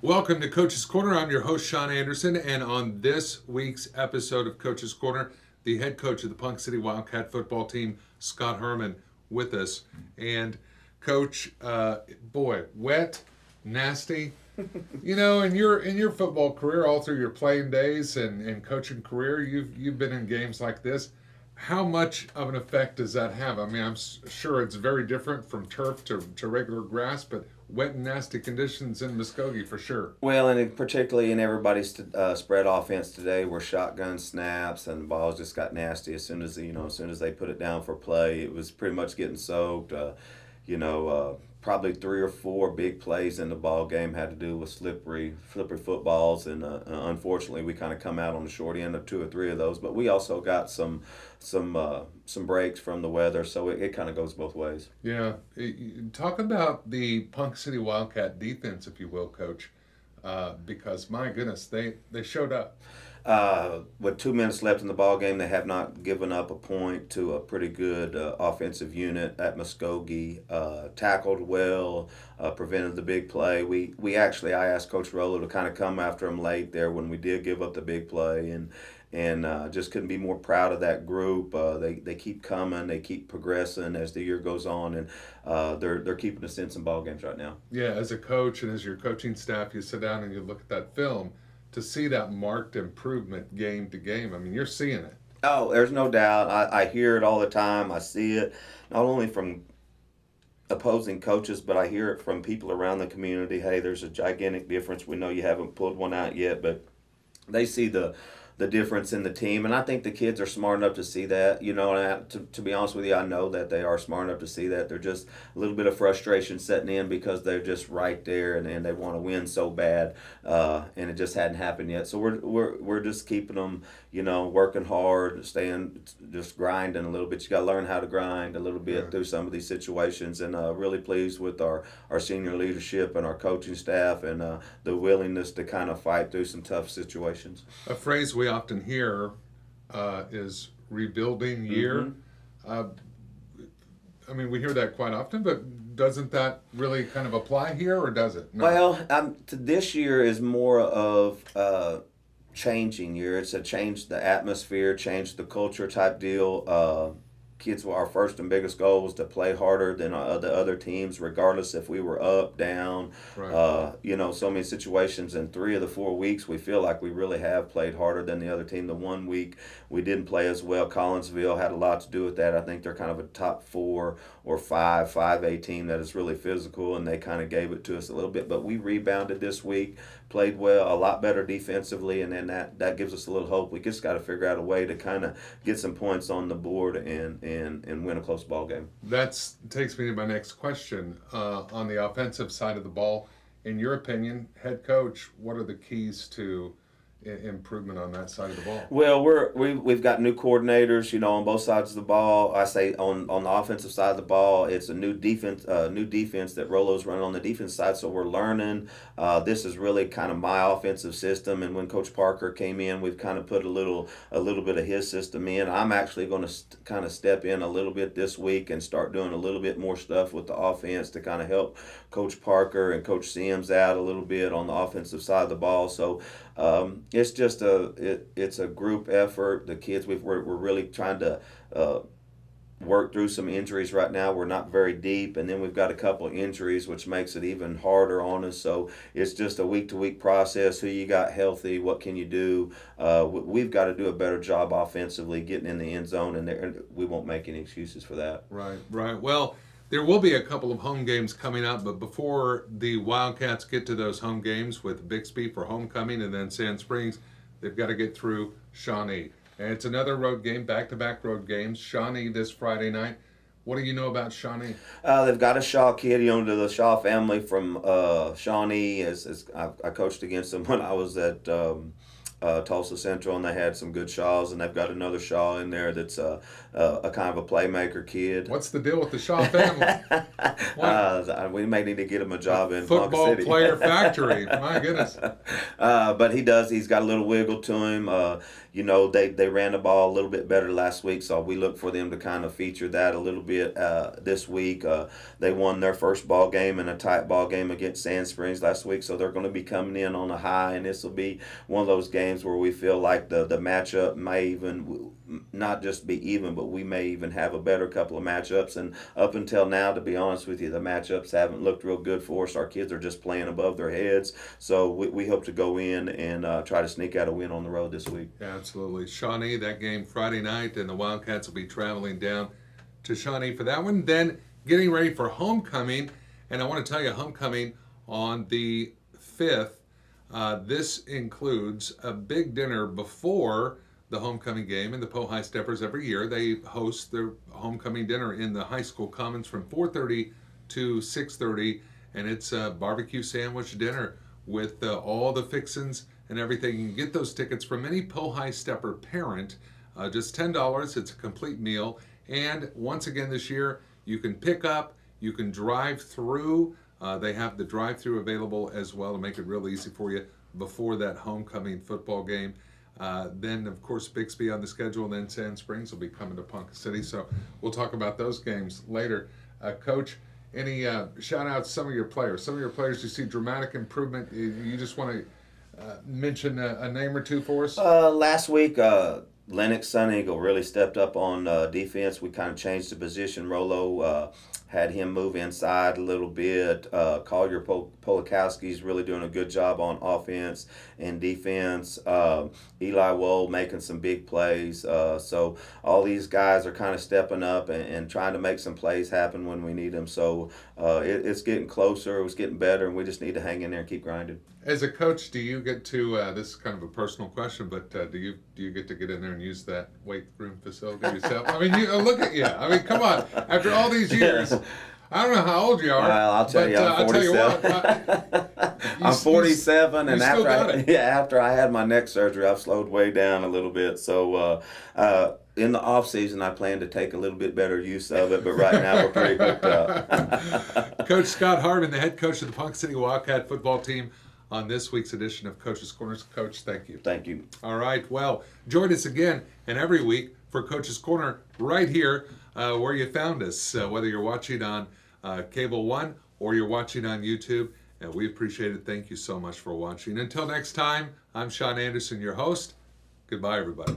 Welcome to Coach's Corner. I'm your host, Sean Anderson, and on this week's episode of Coach's Corner, the head coach of the Ponca City Wildcat football team, Scott Harmon, with us. And Coach, wet, nasty. You know, in your football career, all through your playing days and coaching career, you've been in games like this. How much of an effect does that have? I mean, I'm sure it's very different from turf to regular grass, but wet and nasty conditions in Muskogee for sure. Well, and particularly in everybody's spread offense today, where shotgun snaps and the balls just got nasty as soon as as soon as they put it down for play, it was pretty much getting soaked. Probably 3 or 4 big plays in the ball game had to do with slippery footballs, and unfortunately, we kind of come out on the short end of 2 or 3 of those. But we also got some breaks from the weather, so it kind of goes both ways. Yeah. Talk about the Punk City Wildcat defense, if you will, Coach, because my goodness, they showed up. With 2 minutes left in the ball game, they have not given up a point to a pretty good offensive unit at Muskogee. Tackled well, prevented the big play. I asked Coach Rollo to kind of come after him late there when we did give up the big play, and just couldn't be more proud of that group. They keep coming, they keep progressing as the year goes on, and they're keeping us in some ball games right now. Yeah, as a coach and as your coaching staff, you sit down and you look at that film to see that marked improvement game to game. I mean, you're seeing it. Oh, there's no doubt. I hear it all the time. I see it not only from opposing coaches, but I hear it from people around the community. Hey, there's a gigantic difference. We know you haven't pulled one out yet, but they see the difference in the team, and I think the kids are smart enough to see that. To be honest with you, I know that they are smart enough to see that. They're just a little bit of frustration setting in because they're just right there, and they want to win so bad, and it just hadn't happened yet. So we're just keeping them, working hard, just grinding a little bit. You got to learn how to grind a little bit through some of these situations, and really pleased with our senior leadership and our coaching staff, and the willingness to kind of fight through some tough situations. A phrase we often hear is rebuilding year. I mean, we hear that quite often, but doesn't that really kind of apply here, or does it? No. Well, this year is more of changing year. It's a change the atmosphere, change the culture type deal. Kids, our first and biggest goal was to play harder than the other teams, regardless if we were up, down. Right. So many situations in 3 of the 4 weeks, we feel like we really have played harder than the other team. The 1 week we didn't play as well. Collinsville had a lot to do with that. I think they're kind of a top 4 or 5A team that is really physical, and they kind of gave it to us a little bit. But we rebounded this week, played well, a lot better defensively, and then that gives us a little hope. We just got to figure out a way to kind of get some points on the board and win a close ball game. That takes me to my next question. On the offensive side of the ball, in your opinion, head coach, what are the keys to improvement on that side of the ball? Well, we've got new coordinators, on both sides of the ball. I say on the offensive side of the ball, it's a new defense that Rolo's running on the defense side. So we're learning. This is really kind of my offensive system. And when Coach Parker came in, we've kind of put a little bit of his system in. I'm actually going to kind of step in a little bit this week and start doing a little bit more stuff with the offense to kind of help Coach Parker and Coach Sims out a little bit on the offensive side of the ball. So it's just it's a group effort. The kids we're really trying to work through some injuries right now. We're not very deep, and then we've got a couple of injuries, which makes it even harder on us. So it's just a week-to-week process. Who you got healthy? What can you do? We've got to do a better job offensively, getting in the end zone, and we won't make any excuses for that. Right. Well, there will be a couple of home games coming up, but before the Wildcats get to those home games with Bixby for homecoming and then Sand Springs, they've got to get through Shawnee. And it's another road game, back-to-back road games. Shawnee this Friday night. What do you know about Shawnee? They've got a Shaw kid, to the Shaw family from Shawnee. I coached against them when I was at Tulsa Central, and they had some good Shaws, and they've got another Shaw in there that's a kind of a playmaker kid. What's the deal with the Shaw family? We may need to get him a job in Ponca Football City. player factory. My goodness. But he does. He's got a little wiggle to him. They ran the ball a little bit better last week, so we look for them to kind of feature that a little bit this week. They won their first ball game in a tight ball game against Sand Springs last week, so they're going to be coming in on a high, and this will be one of those games where we feel like the matchup may even not just be even, but we may even have a better couple of matchups. And up until now, to be honest with you, the matchups haven't looked real good for us. Our kids are just playing above their heads, so we hope to go in and try to sneak out a win on the road this week. Yeah, absolutely. Shawnee, that game Friday night, and the Wildcats will be traveling down to Shawnee for that one. Then getting ready for homecoming, and I want to tell you, homecoming on the 5th. This includes a big dinner before the homecoming game, and the Poe High Steppers every year they host their homecoming dinner in the high school commons from 4:30 to 6:30, and it's a barbecue sandwich dinner with all the fixins and everything. You can get those tickets from any Poe High Stepper parent, just $10. It's a complete meal, and once again this year you can pick up, you can drive through. They have the drive-through available as well to make it real easy for you before that homecoming football game. Then, of course, Bixby on the schedule, and then Sand Springs will be coming to Ponca City. So we'll talk about those games later. Coach, any shout-outs to some of your players? Some of your players you see dramatic improvement. You just want to mention a name or two for us? Last week, Lennox Sun Eagle really stepped up on defense. We kind of changed the position. Rolo had him move inside a little bit. Collier Polakowski's really doing a good job on offense and defense. Eli Wold making some big plays. So all these guys are kind of stepping up and trying to make some plays happen when we need them. So it's getting closer. It's getting better, and we just need to hang in there and keep grinding. As a coach, do you get to, this is kind of a personal question, but do you get to get in there and use that weight room facility yourself? I mean, look at you. I mean, come on. After all these years, I don't know how old you are. Well, I'll tell you, I'm 47. I'm 47, and after I had my neck surgery, I've slowed way down a little bit. So in the off season, I plan to take a little bit better use of it, but right now we're pretty hooked up. Coach Scott Harmon, the head coach of the Ponca City Wildcat football team, on this week's edition of Coach's Corners. Coach, thank you. Thank you. All right. Well, join us again and every week for Coach's Corner right here where you found us, whether you're watching on Cable One or you're watching on YouTube. And we appreciate it. Thank you so much for watching. Until next time, I'm Sean Anderson, your host. Goodbye, everybody.